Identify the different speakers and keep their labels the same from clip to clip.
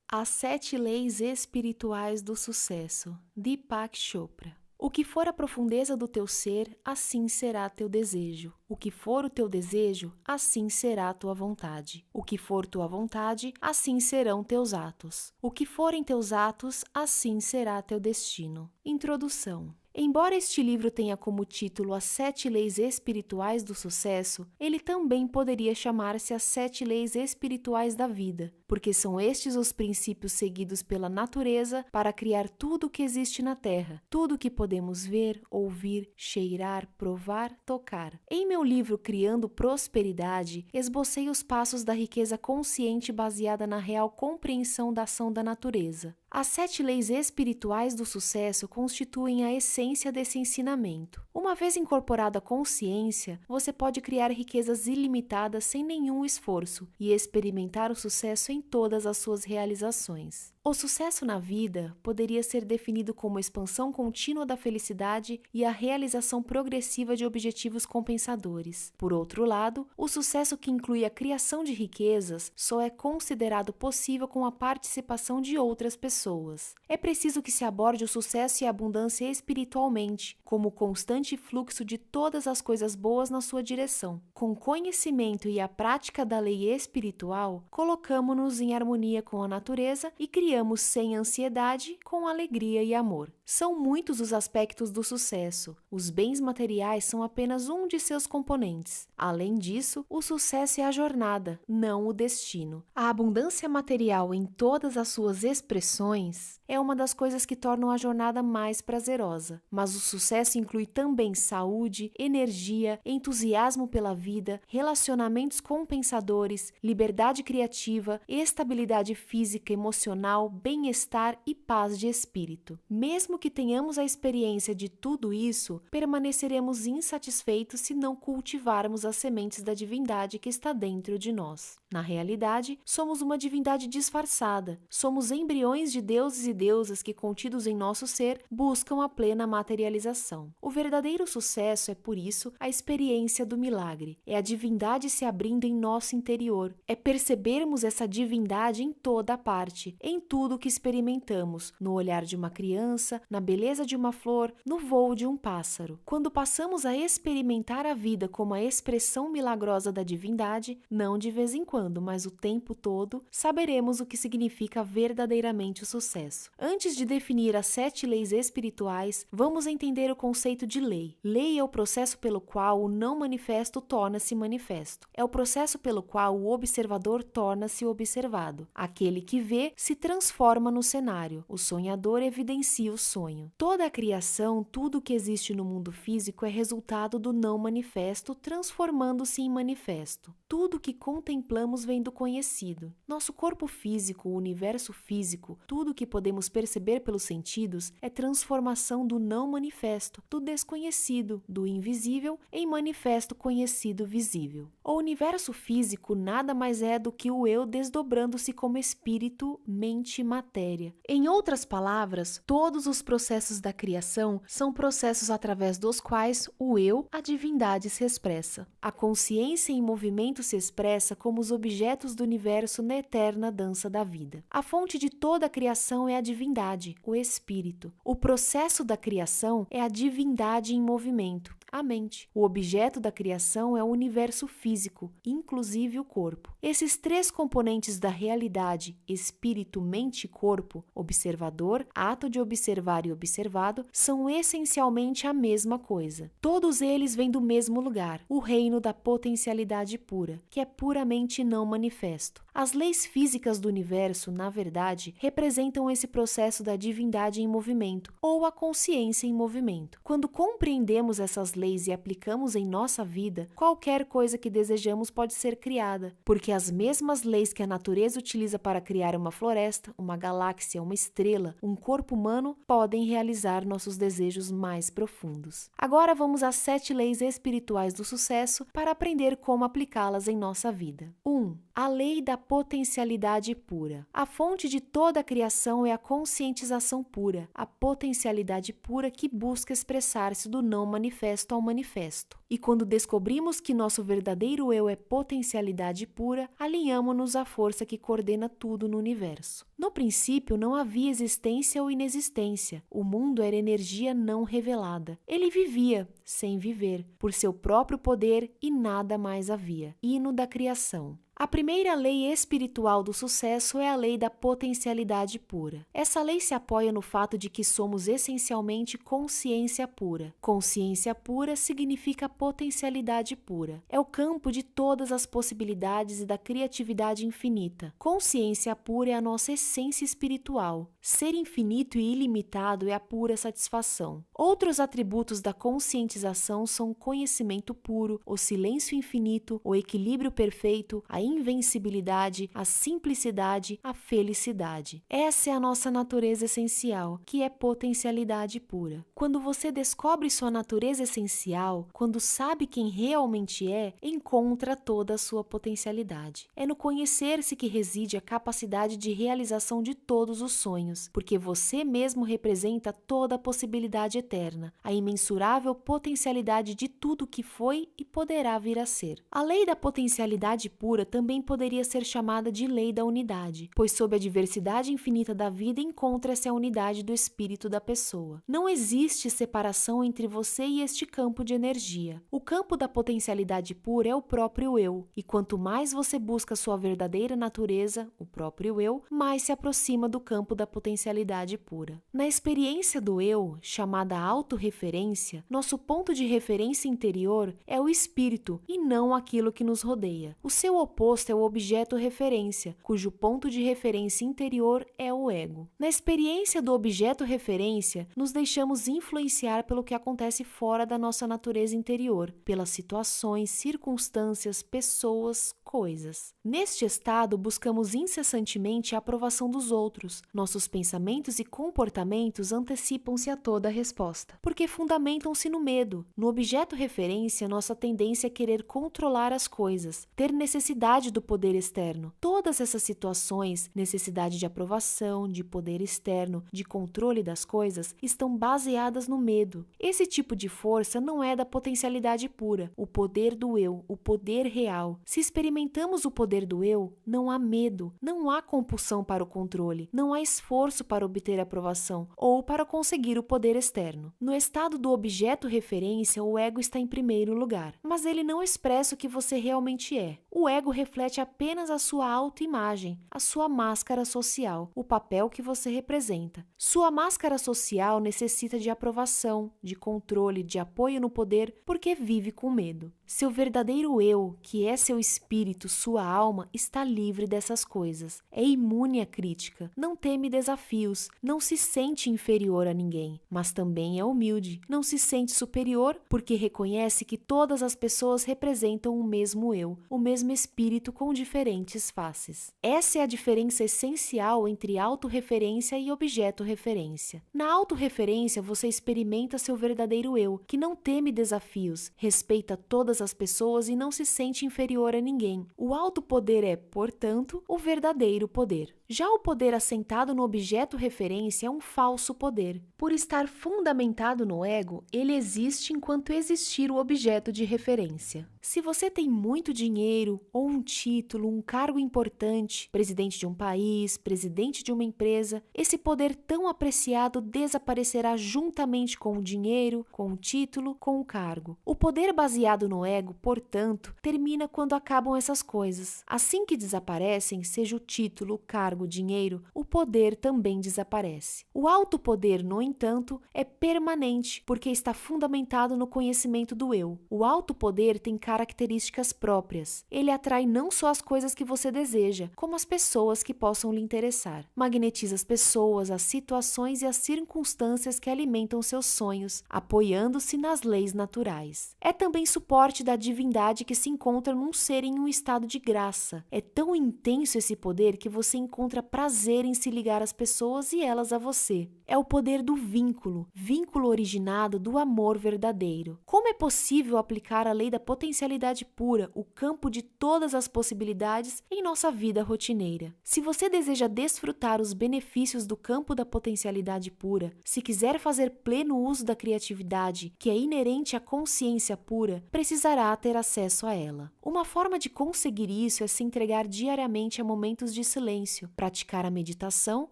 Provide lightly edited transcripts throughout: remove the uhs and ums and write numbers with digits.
Speaker 1: As 7 leis espirituais do sucesso, Deepak Chopra. O que for a profundeza do teu ser, assim será teu desejo. O que for o teu desejo, assim será tua vontade. O que for tua vontade, assim serão teus atos. O que forem teus atos, assim será teu destino. Introdução. Embora este livro tenha como título As 7 Leis Espirituais do Sucesso, ele também poderia chamar-se As 7 Leis Espirituais da Vida, porque são estes os princípios seguidos pela natureza para criar tudo o que existe na Terra, tudo o que podemos ver, ouvir, cheirar, provar, tocar. Em meu livro Criando Prosperidade, esbocei os passos da riqueza consciente baseada na real compreensão da ação da natureza. As 7 leis espirituais do sucesso constituem a essência desse ensinamento. Uma vez incorporada a consciência, você pode criar riquezas ilimitadas sem nenhum esforço e experimentar o sucesso em todas as suas realizações. O sucesso na vida poderia ser definido como a expansão contínua da felicidade e a realização progressiva de objetivos compensadores. Por outro lado, o sucesso que inclui a criação de riquezas só é considerado possível com a participação de outras pessoas. É preciso que se aborde o sucesso e a abundância espiritualmente, como o constante fluxo de todas as coisas boas na sua direção. Com conhecimento e a prática da lei espiritual, colocamo-nos em harmonia com a natureza e criamos sem ansiedade, com alegria e amor. São muitos os aspectos do sucesso. Os bens materiais são apenas um de seus componentes. Além disso, o sucesso é a jornada, não o destino. A abundância material em todas as suas expressões é uma das coisas que tornam a jornada mais prazerosa. Mas o sucesso inclui também saúde, energia, entusiasmo pela vida, relacionamentos compensadores, liberdade criativa, estabilidade física, emocional, bem-estar e paz de espírito. Mesmo que tenhamos a experiência de tudo isso, permaneceremos insatisfeitos se não cultivarmos as sementes da divindade que está dentro de nós. Na realidade, somos uma divindade disfarçada. Somos embriões de deuses e deusas que, contidos em nosso ser, buscam a plena materialização. O verdadeiro sucesso é, por isso, a experiência do milagre. É a divindade se abrindo em nosso interior. É percebermos essa divindade em toda a parte, em tudo que experimentamos, no olhar de uma criança, na beleza de uma flor, no voo de um pássaro. Quando passamos a experimentar a vida como a expressão milagrosa da divindade, não de vez em quando, mas o tempo todo, saberemos o que significa verdadeiramente o sucesso. Antes de definir as 7 leis espirituais, vamos entender o conceito de lei. Lei é o processo pelo qual o não manifesto torna-se manifesto. É o processo pelo qual o observador torna-se observado. Aquele que vê se transforma no cenário. O sonhador evidencia o sonho. Toda a criação, tudo o que existe no mundo físico é resultado do não manifesto transformando-se em manifesto. Tudo que contemplamos vem do conhecido. Nosso corpo físico, o universo físico, tudo que podemos perceber pelos sentidos é transformação do não manifesto, do desconhecido, do invisível em manifesto conhecido visível. O universo físico nada mais é do que o eu desdobrando-se como espírito, mente e matéria. Em outras palavras, todos os processos da criação são processos através dos quais o eu, a divindade, se expressa. A consciência em movimento se expressa como os objetos do universo na eterna dança da vida. A fonte de toda a criação é a divindade, o espírito. O processo da criação é a divindade em movimento, a mente. O objeto da criação é o universo físico, inclusive o corpo. Esses 3 componentes da realidade, espírito, mente e corpo, observador, ato de observar e observado, são essencialmente a mesma coisa. Todos eles vêm do mesmo lugar, o reino da potencialidade pura, que é puramente não manifesto. As leis físicas do universo, na verdade, representam esse processo da divindade em movimento, ou a consciência em movimento. Quando compreendemos essas leis e aplicamos em nossa vida, qualquer coisa que desejamos pode ser criada, porque as mesmas leis que a natureza utiliza para criar uma floresta, uma galáxia, uma estrela, um corpo humano, podem realizar nossos desejos mais profundos. Agora vamos às 7 leis espirituais do sucesso para aprender como aplicá-las em nossa vida. 1. A lei da potencialidade pura. A fonte de toda a criação é a conscientização pura, a potencialidade pura que busca expressar-se do não manifesto ao manifesto. E quando descobrimos que nosso verdadeiro eu é potencialidade pura, alinhamo-nos à força que coordena tudo no universo. No princípio, não havia existência ou inexistência. O mundo era energia não revelada. Ele vivia, sem viver, por seu próprio poder e nada mais havia. Hino da criação. A primeira lei espiritual do sucesso é a lei da potencialidade pura. Essa lei se apoia no fato de que somos essencialmente consciência pura. Consciência pura significa potencialidade pura. É o campo de todas as possibilidades e da criatividade infinita. Consciência pura é a nossa essência espiritual. Ser infinito e ilimitado é a pura satisfação. Outros atributos da conscientização são o conhecimento puro, o silêncio infinito, o equilíbrio perfeito, a invencibilidade, a simplicidade, a felicidade. Essa é a nossa natureza essencial, que é potencialidade pura. Quando você descobre sua natureza essencial, quando sabe quem realmente é, encontra toda a sua potencialidade. É no conhecer-se que reside a capacidade de realização de todos os sonhos, porque você mesmo representa toda a possibilidade eterna, a imensurável potencialidade de tudo que foi e poderá vir a ser. A lei da potencialidade pura também poderia ser chamada de lei da unidade, pois sob a diversidade infinita da vida encontra-se a unidade do espírito da pessoa. Não existe separação entre você e este campo de energia. O campo da potencialidade pura é o próprio eu, e quanto mais você busca sua verdadeira natureza, o próprio eu, mais se aproxima do campo da potencialidade pura. Na experiência do eu, chamada autorreferência, nosso ponto de referência interior é o espírito e não aquilo que nos rodeia. O seu oposto é o objeto referência, cujo ponto de referência interior é o ego. Na experiência do objeto referência, nos deixamos influenciar pelo que acontece fora da nossa natureza interior, pelas situações, circunstâncias, pessoas, coisas. Neste estado, buscamos incessantemente a aprovação dos outros. Nossos pensamentos e comportamentos antecipam-se a toda a resposta, porque fundamentam-se no medo. No objeto referência, nossa tendência é querer controlar as coisas, ter necessidade do poder externo. Todas essas situações, necessidade de aprovação, de poder externo, de controle das coisas, estão baseadas no medo. Esse tipo de força não é da potencialidade pura, o poder do eu, o poder real. Se experimentamos o poder do eu, não há medo, não há compulsão para o controle, não há esforço para obter aprovação ou para conseguir o poder externo. No estado do objeto referência, o ego está em primeiro lugar, mas ele não expressa o que você realmente é. O ego reflete apenas a sua autoimagem, a sua máscara social, o papel que você representa. Sua máscara social necessita de aprovação, de controle, de apoio no poder, porque vive com medo. Seu verdadeiro eu, que é seu espírito, sua alma, está livre dessas coisas. É imune à crítica, não teme desafios, não se sente inferior a ninguém, mas também é humilde. Não se sente superior porque reconhece que todas as pessoas representam o mesmo eu, o mesmo espírito com diferentes faces. Essa é a diferença essencial entre autorreferência e objeto-referência. Na autorreferência, você experimenta seu verdadeiro eu, que não teme desafios, respeita todas as pessoas e não se sente inferior a ninguém. O alto poder é, portanto, o verdadeiro poder. Já o poder assentado no objeto referência é um falso poder. Por estar fundamentado no ego, ele existe enquanto existir o objeto de referência. Se você tem muito dinheiro, ou um título, um cargo importante, presidente de um país, presidente de uma empresa, esse poder tão apreciado desaparecerá juntamente com o dinheiro, com o título, com o cargo. O poder baseado no ego, portanto, termina quando acabam essas coisas. Assim que desaparecem, seja o título, o cargo, o dinheiro, o poder também desaparece. O alto poder, no entanto, é permanente, porque está fundamentado no conhecimento do eu. O alto poder tem características próprias. Ele atrai não só as coisas que você deseja, como as pessoas que possam lhe interessar. Magnetiza as pessoas, as situações e as circunstâncias que alimentam seus sonhos, apoiando-se nas leis naturais. É também suporte da divindade que se encontra num ser em um estado de graça. É tão intenso esse poder que você encontra prazer em se ligar às pessoas e elas a você. É o poder do vínculo originado do amor verdadeiro. Como é possível aplicar a lei da potencialidade potencialidade pura, o campo de todas as possibilidades em nossa vida rotineira. Se você deseja desfrutar os benefícios do campo da potencialidade pura, se quiser fazer pleno uso da criatividade que é inerente à consciência pura, precisará ter acesso a ela. Uma forma de conseguir isso é se entregar diariamente a momentos de silêncio, praticar a meditação,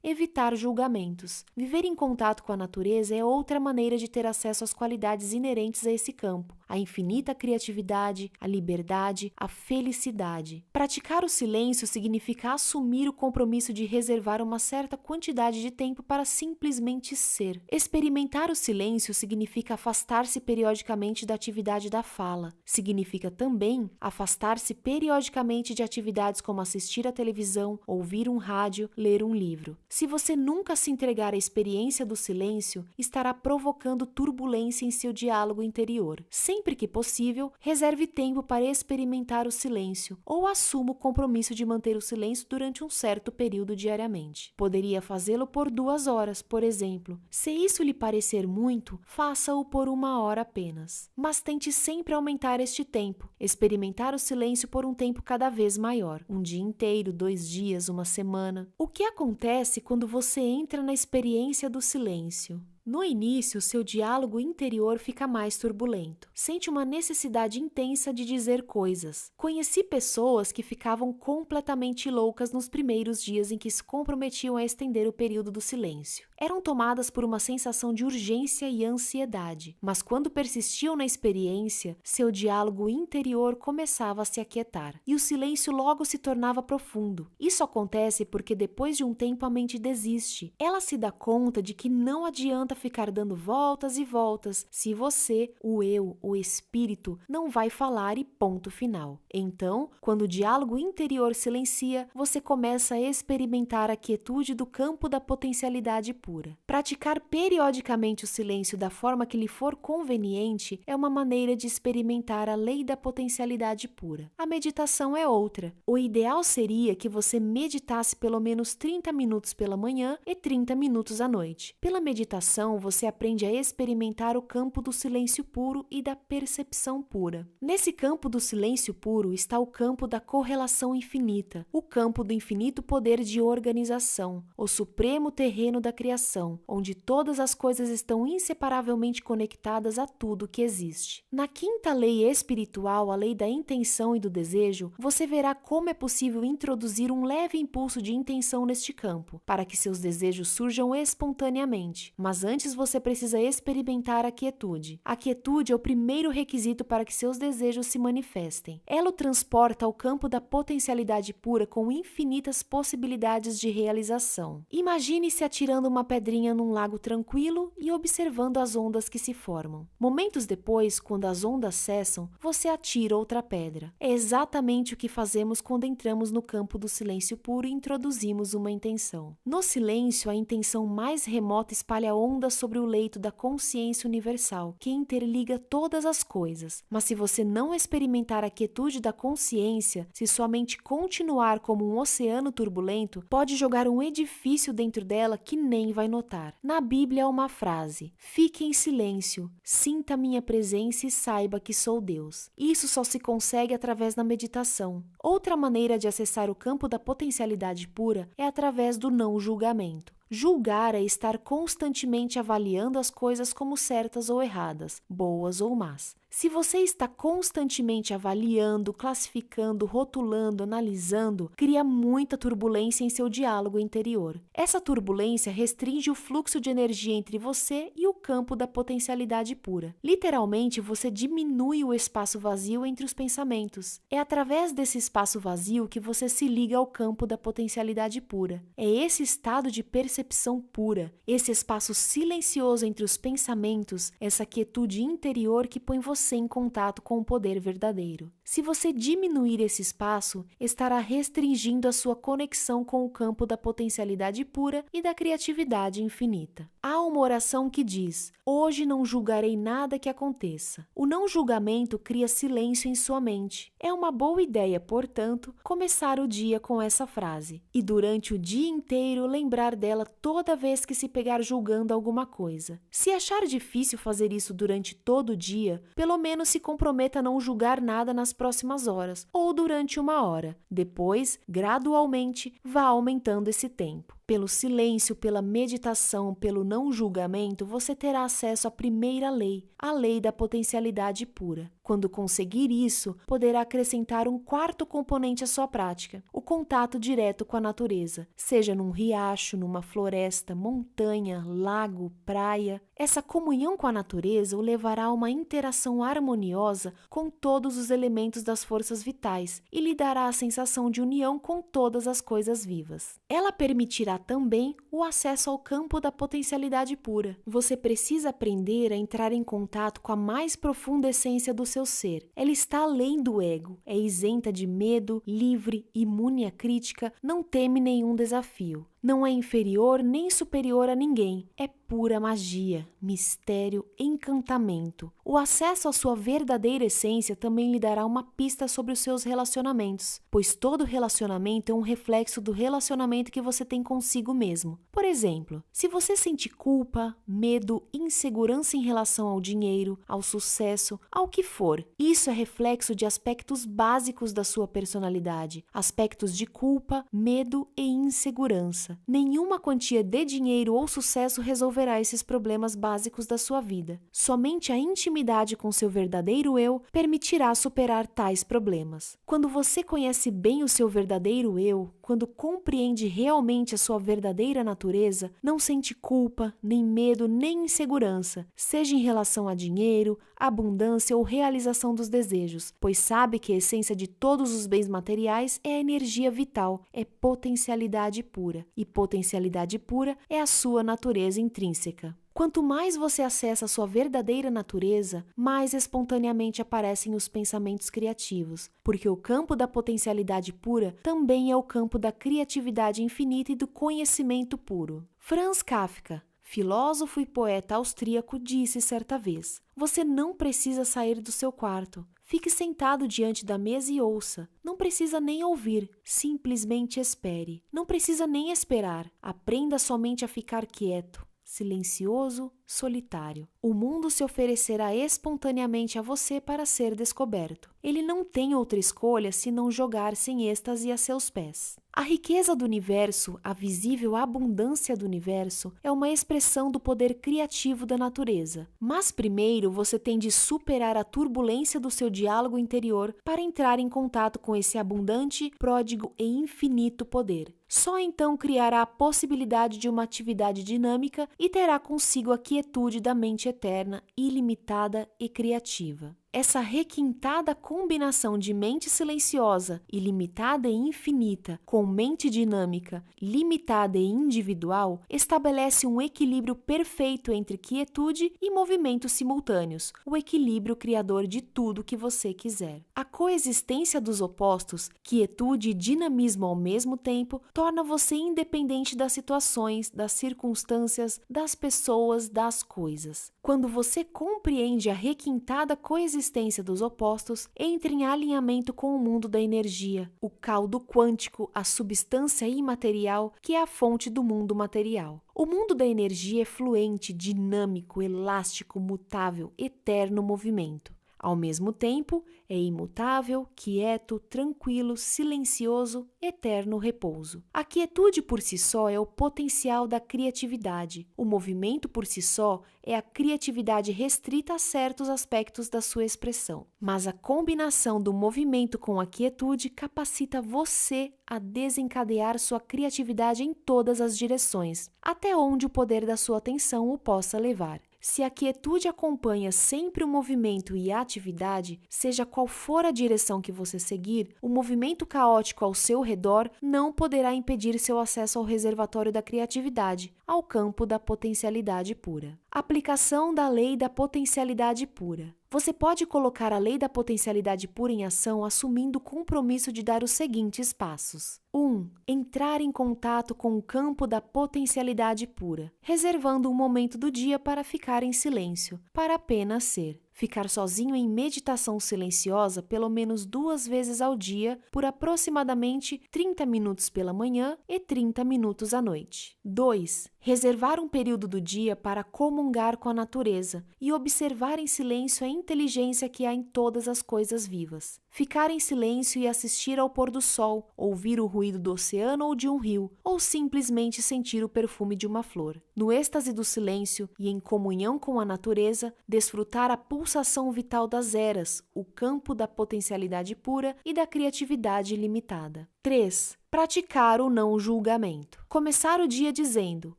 Speaker 1: evitar julgamentos. Viver em contato com a natureza é outra maneira de ter acesso às qualidades inerentes a esse campo, a infinita criatividade, a liberdade, a felicidade. Praticar o silêncio significa assumir o compromisso de reservar uma certa quantidade de tempo para simplesmente ser. Experimentar o silêncio significa afastar-se periodicamente da atividade da fala. Significa também afastar-se periodicamente de atividades como assistir à televisão, ouvir um rádio, ler um livro. Se você nunca se entregar à experiência do silêncio, estará provocando turbulência em seu diálogo interior. Sempre que possível, reserve tempo para experimentar o silêncio ou assuma o compromisso de manter o silêncio durante um certo período diariamente. Poderia fazê-lo por 2 horas, por exemplo. Se isso lhe parecer muito, faça-o por 1 hora apenas. Mas tente sempre aumentar este tempo, experimentar o silêncio por um tempo cada vez maior. 1 dia inteiro, 2 dias, 1 semana. O que acontece quando você entra na experiência do silêncio? No início, seu diálogo interior fica mais turbulento. Sente uma necessidade intensa de dizer coisas. Conheci pessoas que ficavam completamente loucas nos primeiros dias em que se comprometiam a estender o período do silêncio. Eram tomadas por uma sensação de urgência e ansiedade, mas quando persistiam na experiência, seu diálogo interior começava a se aquietar e o silêncio logo se tornava profundo. Isso acontece porque depois de um tempo a mente desiste. Ela se dá conta de que não adianta ficar dando voltas e voltas se você, o eu, o espírito, não vai falar e ponto final. Então, quando o diálogo interior silencia, você começa a experimentar a quietude do campo da potencialidade pura. Praticar periodicamente o silêncio da forma que lhe for conveniente é uma maneira de experimentar a lei da potencialidade pura. A meditação é outra. O ideal seria que você meditasse pelo menos 30 minutos pela manhã e 30 minutos à noite. Pela meditação, você aprende a experimentar o campo do silêncio puro e da percepção pura. Nesse campo do silêncio puro está o campo da correlação infinita, o campo do infinito poder de organização, o supremo terreno da criação, onde todas as coisas estão inseparavelmente conectadas a tudo que existe. Na quinta lei espiritual, a lei da intenção e do desejo, você verá como é possível introduzir um leve impulso de intenção neste campo, para que seus desejos surjam espontaneamente. Mas antes você precisa experimentar a quietude. A quietude é o primeiro requisito para que seus desejos se manifestem. Ela o transporta ao campo da potencialidade pura com infinitas possibilidades de realização. Imagine-se atirando uma pedrinha num lago tranquilo e observando as ondas que se formam. Momentos depois, quando as ondas cessam, você atira outra pedra. É exatamente o que fazemos quando entramos no campo do silêncio puro e introduzimos uma intenção. No silêncio, a intenção mais remota espalha ondas sobre o leito da consciência universal, que interliga todas as coisas. Mas se você não experimentar a quietude da consciência, se sua mente continuar como um oceano turbulento, pode jogar um edifício dentro dela que nem vai notar. Na Bíblia há uma frase: fique em silêncio, sinta minha presença e saiba que sou Deus. Isso só se consegue através da meditação. Outra maneira de acessar o campo da potencialidade pura é através do não julgamento. Julgar é estar constantemente avaliando as coisas como certas ou erradas, boas ou más. Se você está constantemente avaliando, classificando, rotulando, analisando, cria muita turbulência em seu diálogo interior. Essa turbulência restringe o fluxo de energia entre você e o campo da potencialidade pura. Literalmente, você diminui o espaço vazio entre os pensamentos. É através desse espaço vazio que você se liga ao campo da potencialidade pura. É esse estado de percepção pura, esse espaço silencioso entre os pensamentos, essa quietude interior que põe você em contato com o poder verdadeiro. Se você diminuir esse espaço, estará restringindo a sua conexão com o campo da potencialidade pura e da criatividade infinita. Há uma oração que diz: hoje não julgarei nada que aconteça. O não julgamento cria silêncio em sua mente. É uma boa ideia, portanto, começar o dia com essa frase e durante o dia inteiro lembrar dela toda vez que se pegar julgando alguma coisa. Se achar difícil fazer isso durante todo o dia, pelo pelo menos se comprometa a não julgar nada nas próximas horas ou durante 1 hora. Depois, gradualmente, vá aumentando esse tempo. Pelo silêncio, pela meditação, pelo não julgamento, você terá acesso à primeira lei, a lei da potencialidade pura. Quando conseguir isso, poderá acrescentar um quarto componente à sua prática, o contato direto com a natureza, seja num riacho, numa floresta, montanha, lago, praia. Essa comunhão com a natureza o levará a uma interação harmoniosa com todos os elementos das forças vitais e lhe dará a sensação de união com todas as coisas vivas. Ela permitirá também o acesso ao campo da potencialidade pura. Você precisa aprender a entrar em contato com a mais profunda essência do seu ser. Ela está além do ego, é isenta de medo, livre, imune à crítica, não teme nenhum desafio. Não é inferior nem superior a ninguém. É pura magia, mistério, encantamento. O acesso à sua verdadeira essência também lhe dará uma pista sobre os seus relacionamentos, pois todo relacionamento é um reflexo do relacionamento que você tem consigo mesmo. Por exemplo, se você sente culpa, medo, insegurança em relação ao dinheiro, ao sucesso, ao que for, isso é reflexo de aspectos básicos da sua personalidade, aspectos de culpa, medo e insegurança. Nenhuma quantia de dinheiro ou sucesso resolverá esses problemas básicos da sua vida. Somente a intimidade com seu verdadeiro eu permitirá superar tais problemas. Quando você conhece bem o seu verdadeiro eu, quando compreende realmente a sua verdadeira natureza, não sente culpa, nem medo, nem insegurança, seja em relação a dinheiro, abundância ou realização dos desejos, pois sabe que a essência de todos os bens materiais é a energia vital, é potencialidade pura. E potencialidade pura é a sua natureza intrínseca. Quanto mais você acessa a sua verdadeira natureza, mais espontaneamente aparecem os pensamentos criativos, porque o campo da potencialidade pura também é o campo da criatividade infinita e do conhecimento puro. Franz Kafka, filósofo e poeta austríaco, disse certa vez: "Você não precisa sair do seu quarto. Fique sentado diante da mesa e ouça. Não precisa nem ouvir, simplesmente espere. Não precisa nem esperar. Aprenda somente a ficar quieto, silencioso, solitário. O mundo se oferecerá espontaneamente a você para ser descoberto. Ele não tem outra escolha senão jogar-se em êxtase a seus pés." A riqueza do universo, a visível abundância do universo, é uma expressão do poder criativo da natureza. Mas primeiro você tem de superar a turbulência do seu diálogo interior para entrar em contato com esse abundante, pródigo e infinito poder. Só então criará a possibilidade de uma atividade dinâmica e terá consigo a quietude da mente eterna, ilimitada e criativa. Essa requintada combinação de mente silenciosa, ilimitada e infinita, com mente dinâmica, limitada e individual, estabelece um equilíbrio perfeito entre quietude e movimentos simultâneos, o equilíbrio criador de tudo que você quiser. A coexistência dos opostos, quietude e dinamismo ao mesmo tempo, torna você independente das situações, das circunstâncias, das pessoas, das coisas. Quando você compreende a requintada coexistência dos opostos, entra em alinhamento com o mundo da energia, o caldo quântico, a substância imaterial que é a fonte do mundo material. O mundo da energia é fluente, dinâmico, elástico, mutável, eterno movimento. Ao mesmo tempo, é imutável, quieto, tranquilo, silencioso, eterno repouso. A quietude por si só é o potencial da criatividade. O movimento por si só é a criatividade restrita a certos aspectos da sua expressão. Mas a combinação do movimento com a quietude capacita você a desencadear sua criatividade em todas as direções, até onde o poder da sua atenção o possa levar. Se a quietude acompanha sempre o movimento e a atividade, seja qual for a direção que você seguir, o movimento caótico ao seu redor não poderá impedir seu acesso ao reservatório da criatividade, ao campo da potencialidade pura. Aplicação da lei da potencialidade pura. Você pode colocar a lei da potencialidade pura em ação assumindo o compromisso de dar os seguintes passos. 1. Entrar em contato com o campo da potencialidade pura, reservando um momento do dia para ficar em silêncio, para apenas ser. Ficar sozinho em meditação silenciosa pelo menos 2 vezes ao dia, por aproximadamente 30 minutos pela manhã e 30 minutos à noite. 2. Reservar um período do dia para comungar com a natureza e observar em silêncio a inteligência que há em todas as coisas vivas. Ficar em silêncio e assistir ao pôr do sol, ouvir o ruído do oceano ou de um rio, ou simplesmente sentir o perfume de uma flor. No êxtase do silêncio e em comunhão com a natureza, desfrutar a pulsação vital das eras, o campo da potencialidade pura e da criatividade ilimitada. 3. Praticar o não julgamento. Começar o dia dizendo: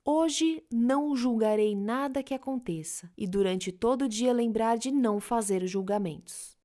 Speaker 1: hoje não julgarei nada que aconteça, e durante todo o dia lembrar de não fazer julgamentos.